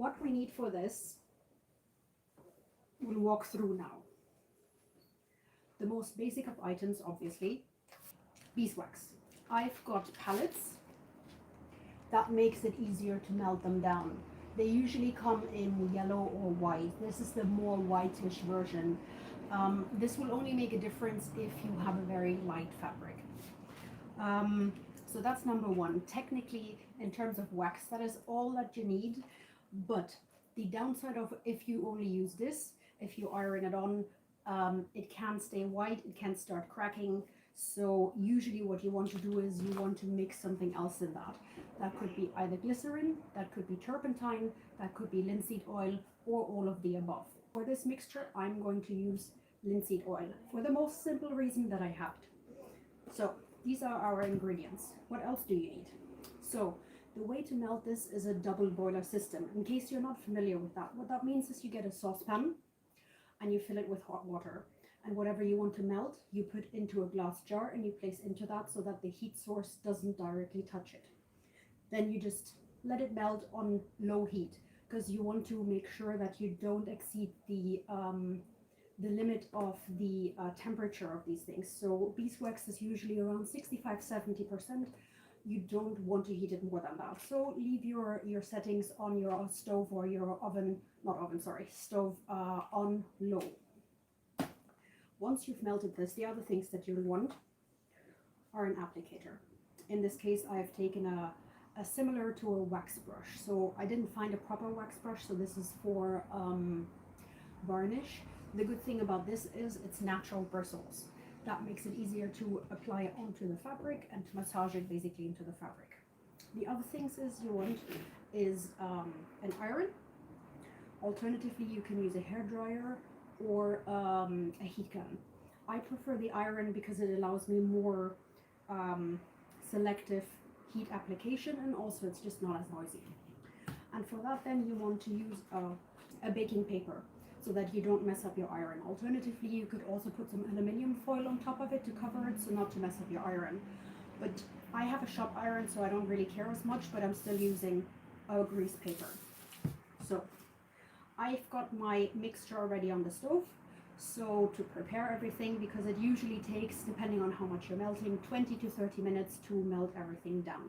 What we need for this, we'll walk through now. The most basic of items, obviously, beeswax. I've got pallets. That makes it easier to melt them down. They usually come in yellow or white. This is the more whitish version. This will only make a difference if you have a very light fabric. So that's number one. Technically, in terms of wax, that is all that you need. But the downside of if you only use this, if you iron it on, it can stay white, it can start cracking. So usually what you want to do is you want to mix something else in that. That could be either glycerin, that could be turpentine, that could be linseed oil, or all of the above. For this mixture, I'm going to use linseed oil for the most simple reason that I have it. So these are our ingredients. What else do you need? So the way to melt this is a double boiler system. In case you're not familiar with that, what that means is you get a saucepan and you fill it with hot water. And whatever you want to melt, you put into a glass jar and you place into that so that the heat source doesn't directly touch it. Then you just let it melt on low heat because you want to make sure that you don't exceed the limit of the temperature of these things. So beeswax is usually around 65-70%. You don't want to heat it more than that. So leave your settings on your stove or your oven, not oven, sorry, stove on low. Once you've melted this, the other things that you'll want are an applicator. In this case, I've taken a similar to a wax brush. So I didn't find a proper wax brush, so this is for varnish. The good thing about this is it's natural bristles. That makes it easier to apply it onto the fabric and to massage it basically into the fabric. The other things you want is an iron. Alternatively, you can use a hairdryer or a heat gun. I prefer the iron because it allows me more selective heat application, and also it's just not as noisy. And for that then you want to use a baking paper so that you don't mess up your iron. Alternatively, you could also put some aluminium foil on top of it to cover it so not to mess up your iron. But I have a shop iron, so I don't really care as much, but I'm still using a grease paper. So I've got my mixture already on the stove. So to prepare everything, because it usually takes, depending on how much you're melting, 20 to 30 minutes to melt everything down.